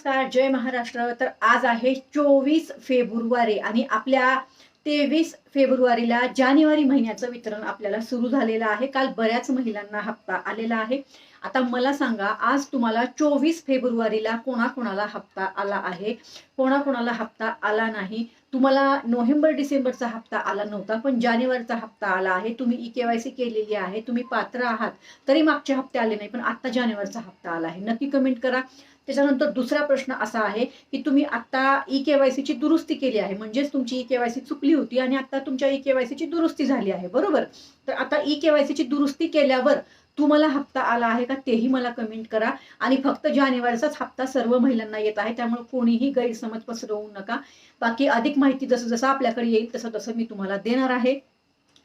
नमस्कार, जय महाराष्ट्र। तर आज आहे 24 फेब्रुवारी आणि आपल्या 23 फेब्रुवारीला जानेवारी महिन्याचं वितरण आपल्याला सुरू झालेलं आहे। काल बऱ्याच महिलांना हप्ता आलेला आहे। आता मला सांगा, आज तुम्हाला 24 फेब्रुवारीला कोणाकोणाला हप्ता आला आहे, कोणाकोणाला हप्ता आला नाही। तुम्हाला नोव्हेंबर डिसेंबरचा हप्ता आला नव्हता, पण जानेवारीचा हप्ता आला आहे। तुम्ही ई-केवायसी केलेली आहे, तुम्ही पात्र आहात, तरी मागचे हप्ते आले नाही, पण आता जानेवारीचा हप्ता आला आहे। नक्की कमेंट करा। त्याच्यानंतर दुसरा प्रश्न असा आहे की तुम्ही आता ई-केवायसीची दुरुस्ती केली आहे, म्हणजेच तुमची ई-केवायसी चुकली होती आणि आता तुमच्या ई-केवायसीची दुरुस्ती झाली आहे, बरोबर? तर आता ई-केवायसीची दुरुस्ती केल्यावर तुम्हाला हप्ता आला आहे का, तेही मला कमेंट करा। आणि फक्त जानेवारीचाच हप्ता सर्व महिलांना येत आहे, त्यामुळे कोणीही गैरसमज पसरवू नका। बाकी अधिक माहिती जसं जसं आपल्याकडे येईल तसं तसं मी तुम्हाला देणार आहे।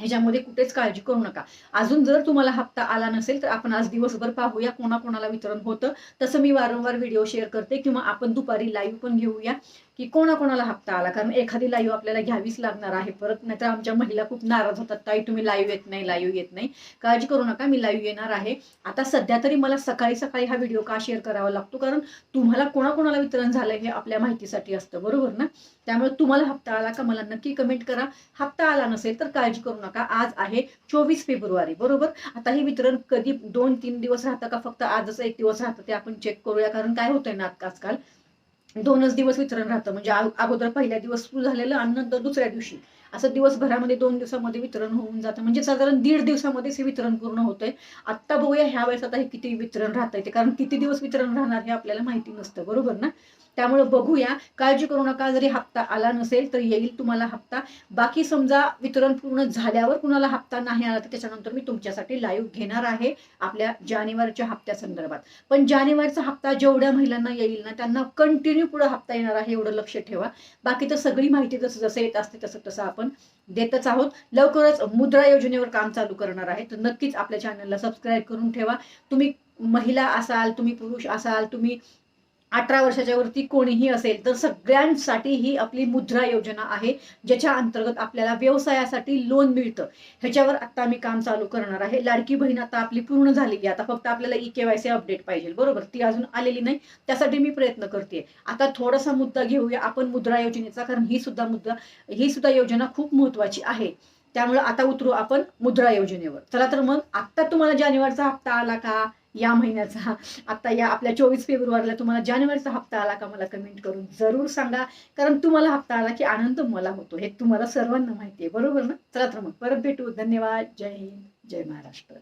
ह्याच्यामध्ये कुठेच काळजी करू नका। अजून जर तुम्हाला हप्ता आला नसेल तर आपण आज दिवसभर पाहूया कोणाकोणाला वितरण होतं। तसं मी वारंवार व्हिडिओ शेअर करते किंवा आपण दुपारी लाईव्ह पण घेऊया की कोणाकोणाला हप्ता आला, कारण एखादी लाईव्ह आपल्याला घ्यावीच लागणार आहे परत, नाहीतर आमच्या महिला खूप नाराज होतात, ताई तुम्ही लाईव्ह येत नाही, लाईव्ह येत नाही। काळजी करू नका, मी लाईव्ह येणार आहे। आता सध्या तरी मला सकाळी सकाळी हा व्हिडिओ का शेअर करावा लागतो, कारण तुम्हाला कोणाकोणाला वितरण झालं हे आपल्या माहितीसाठी असतं, बरोबर ना? त्यामुळे तुम्हाला हप्ता आला का मला नक्की कमेंट करा। हप्ता आला नसेल तर काळजी करू नका। आज आहे 24 फेब्रुवारी, बरोबर? आता हे वितरण कधी 2-3 दिवस राहतं का फक्त आजच एक दिवस राहतं ते आपण चेक करूया, कारण काय होतंय ना आजकाल 2च दिवस वितरण राहतं, म्हणजे अगोदर पहिल्या दिवस सुरू झालेलं आणि नंतर दुसऱ्या दिवशी असं दिवसभरामध्ये 2 दिवसामध्ये वितरण होऊन जातं, म्हणजे साधारण 1.5 दिवसामध्येच हे वितरण पूर्ण होतंय। आता बघूया ह्या वेळेस आता हे किती वितरण राहतंय ते, कारण किती दिवस वितरण राहणार हे आपल्याला माहिती नसतं, बरोबर ना? त्यामुळे बघूया, काळजी करू नका। जरी हप्ता आला नसेल तर येईल तुम्हाला हप्ता। बाकी समजा वितरण पूर्ण झाल्यावर कुणाला हप्ता नाही आला तर त्याच्यानंतर मी तुमच्यासाठी लाईव्ह घेणार आहे आपल्या जानेवारीच्या हप्त्यासंदर्भात। पण जानेवारीचा हप्ता जेवढ्या महिलांना येईल ना त्यांना कंटिन्यू पुढे हप्ता येणार आहे, एवढं लक्ष ठेवा। बाकी तर सगळी माहिती जसं जसं येत असते तसं तसं आपण देतच आहोत। लवकरच मुद्रा योजनेवर काम चालू करणार आहे, तर नक्कीच आपल्या चॅनलला सबस्क्राईब करून ठेवा। तुम्ही महिला असाल, तुम्ही पुरुष असाल, तुम्ही 18 वर्षाच्या वरती कोणीही असेल, तर सगळ्यांसाठी ही आपली मुद्रा योजना आहे, ज्याच्या अंतर्गत आपल्याला व्यवसायासाठी लोन मिळतं। ह्याच्यावर आता मी काम चालू करणार आहे। लाडकी बहीण आता आपली पूर्ण झालेली आहे, आता फक्त आपल्याला ई-केवायसी अपडेट पाहिजे, बरोबर? ती अजून आलेली नाही, त्यासाठी मी प्रयत्न करते। आता थोडासा मुद्दा घेऊया आपण मुद्रा योजनेचा, कारण ही सुद्धा योजना खूप महत्वाची आहे। त्यामुळे आता उतरू आपण मुद्रा योजनेवर। चला तर मग, आता तुम्हाला जानेवारीचा हप्ता आला का या महिन्याचा? आता या आपल्या 24 फेब्रुवारीला तुम्हाला जानेवारीचा हप्ता आला का मला कमेंट करून जरूर सांगा, कारण तुम्हाला हप्ता आला की आनंद मला होतो, हे तुम्हाला सर्वांना माहिती आहे, बरोबर ना? चला तर मग परत भेटू। धन्यवाद। जय हिंद, जय महाराष्ट्र।